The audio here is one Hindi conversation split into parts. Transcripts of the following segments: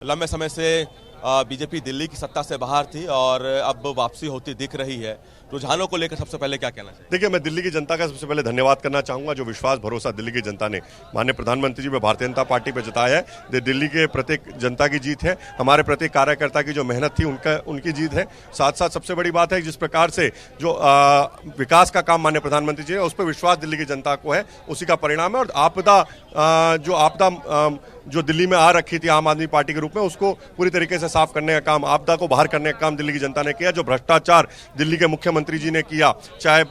लंबे समय से बीजेपी दिल्ली की सत्ता से बाहर थी और अब वापसी होती दिख रही है। रुझानों को लेकर सबसे पहले क्या कहना चाहिए? देखिए, मैं दिल्ली की जनता का सबसे पहले धन्यवाद करना चाहूंगा। जो विश्वास भरोसा दिल्ली की जनता ने माननीय प्रधानमंत्री जी में भारतीय जनता पार्टी पर जताया है, ये दिल्ली के प्रत्येक जनता की जीत है। हमारे प्रत्येक कार्यकर्ता की जो मेहनत थी उनकी जीत है। साथ साथ सबसे बड़ी बात है, जिस प्रकार से जो विकास का काम माननीय प्रधानमंत्री जी है, उस पर विश्वास दिल्ली की जनता को है, उसी का परिणाम है। और आपदा जो दिल्ली में आ रखी थी आम आदमी पार्टी के रूप में, उसको पूरी तरीके से साफ करने का काम, आपदा को बाहर करने का काम दिल्ली की जनता ने किया। जो भ्रष्टाचार दिल्ली के मुख्यमंत्री जी ने किया, चाहे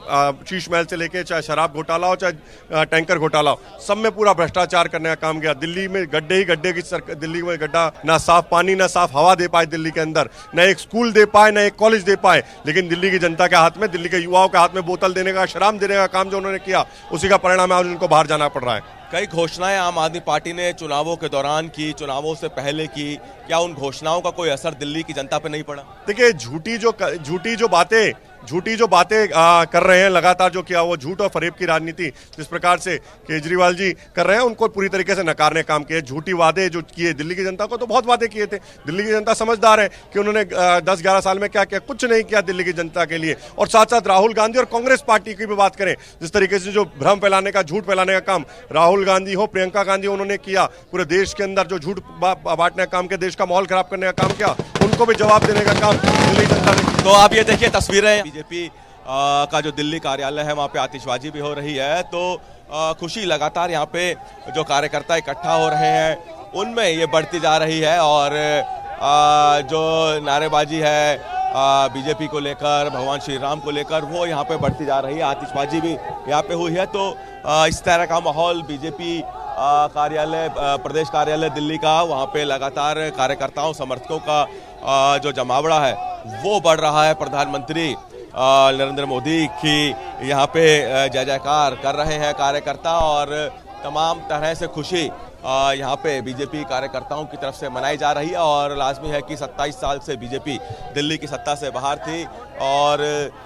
शीश महल से लेके चाहे शराब घोटाला हो, चाहे टैंकर घोटाला हो, सब में पूरा भ्रष्टाचार करने का काम किया। दिल्ली में गड्ढे ही गड्ढे की दिल्ली में गड्ढा, ना साफ पानी ना साफ हवा दे पाए दिल्ली के अंदर, न एक स्कूल दे पाए, न एक कॉलेज दे पाए। लेकिन दिल्ली की जनता के हाथ में, दिल्ली के युवाओं के हाथ में बोतल देने का, शराब देने का काम जो उन्होंने किया, उसी का परिणाम आज उनको बाहर जाना पड़ रहा है। कई घोषणाएं आम आदमी पार्टी ने चुनावों के दौरान की, चुनावों से पहले की, क्या उन घोषणाओं का कोई असर दिल्ली की जनता पे नहीं पड़ा? देखिए, झूठी जो बातें कर रहे हैं लगातार, जो किया वो झूठ और फरेब की राजनीति जिस प्रकार से केजरीवाल जी कर रहे हैं, उनको पूरी तरीके से नकारने काम किए। झूठी वादे जो किए दिल्ली की जनता को, तो बहुत वादे किए थे। दिल्ली की जनता समझदार है कि उन्होंने 10-11 साल में क्या किया, कुछ नहीं किया दिल्ली की जनता के लिए। और साथ साथ राहुल गांधी और कांग्रेस पार्टी की भी बात करें, जिस तरीके से जो भ्रम फैलाने का, झूठ फैलाने का काम राहुल गांधी हो, प्रियंका गांधी उन्होंने किया, पूरे देश के अंदर जो झूठ बांटने का काम किया, देश का माहौल खराब करने का काम किया, उनको भी जवाब देने का काम दिल्ली जनता ने। तो आप ये देखिए तस्वीरें, बीजेपी का जो दिल्ली कार्यालय है, वहाँ पे आतिशबाजी भी हो रही है। तो खुशी लगातार यहाँ पे जो कार्यकर्ता इकट्ठा हो रहे हैं उनमें ये बढ़ती जा रही है। और जो नारेबाजी है बीजेपी को लेकर, भगवान श्री राम को लेकर, वो यहाँ पे बढ़ती जा रही है। आतिशबाजी भी यहाँ पे हुई है। तो इस तरह का माहौल बीजेपी कार्यालय, प्रदेश कार्यालय दिल्ली का, वहाँ पे लगातार कार्यकर्ताओं, समर्थकों का जो जमावड़ा है वो बढ़ रहा है। प्रधानमंत्री नरेंद्र मोदी की यहाँ पे जय जयकार कर रहे हैं कार्यकर्ता, और तमाम तरह से खुशी यहाँ पे बीजेपी कार्यकर्ताओं की तरफ से मनाई जा रही है। और लाजमी है कि 27 साल से बीजेपी दिल्ली की सत्ता से बाहर थी, और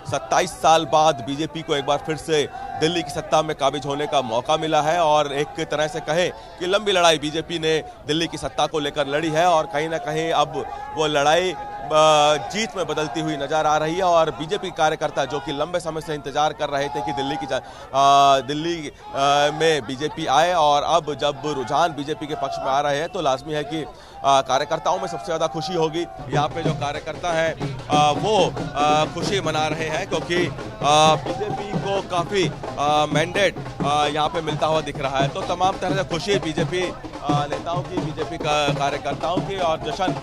27 साल बाद बीजेपी को एक बार फिर से दिल्ली की सत्ता में काबिज होने का मौका मिला है। और एक तरह से कहें कि लंबी लड़ाई बीजेपी ने दिल्ली की सत्ता को लेकर लड़ी है, और कहीं ना कहीं अब वो लड़ाई जीत में बदलती हुई नजर आ रही है। और बीजेपी कार्यकर्ता जो कि लंबे समय से इंतजार कर रहे थे कि दिल्ली में बीजेपी आए, और अब जब रुझान बीजेपी के पक्ष में आ रहे हैं, तो लाजमी है कि कार्यकर्ताओं में सबसे ज़्यादा खुशी होगी। यहाँ पे जो कार्यकर्ता हैं वो खुशी मना रहे हैं, क्योंकि बीजेपी को काफ़ी मैंडेट यहाँ पे मिलता हुआ दिख रहा है। तो तमाम तरह से खुशी बीजेपी नेताओं की, बीजेपी कार्यकर्ताओं की, और जश्न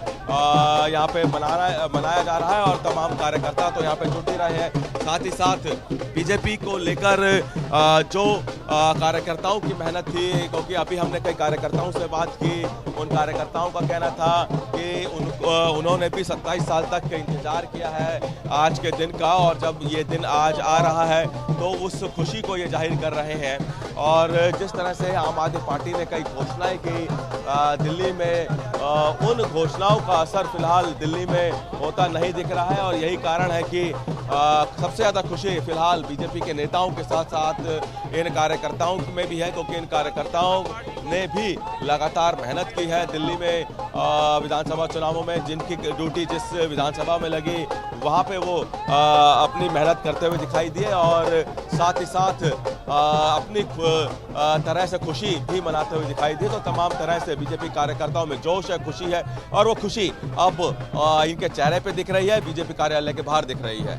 यहाँ पे मनाया जा रहा है। और तमाम कार्यकर्ता तो यहाँ पे जुट ही रहे हैं। साथ ही साथ बीजेपी को लेकर जो कार्यकर्ताओं की मेहनत थी, क्योंकि अभी हमने कई कार्यकर्ताओं से बात की, उन कार्यकर्ताओं का कहना था कि उन्होंने भी 27 साल तक इंतजार किया है आज के दिन का, और जब ये दिन आज आ रहा है तो उस खुशी को ये जाहिर कर रहे हैं। और जिस तरह से आम आदमी पार्टी ने कई घोषणाएं की दिल्ली में, उन घोषणाओं का असर फिलहाल दिल्ली में होता नहीं दिख रहा है। और यही कारण है कि सबसे ज़्यादा खुशी फिलहाल बीजेपी के नेताओं के साथ साथ इन कार्यकर्ताओं में भी है, क्योंकि इन कार्यकर्ताओं ने भी लगातार मेहनत की है दिल्ली में विधानसभा चुनावों में। जिनकी ड्यूटी जिस विधानसभा में लगी, वहाँ पे वो अपनी मेहनत करते हुए दिखाई दिए, और साथ ही साथ अपनी तरह से खुशी भी मनाते हुए दिखाई दी। तो तमाम तरह से बीजेपी कार्यकर्ताओं में जोश है, खुशी है, और वो खुशी अब इनके चेहरे पे दिख रही है, बीजेपी कार्यालय के बाहर दिख रही है।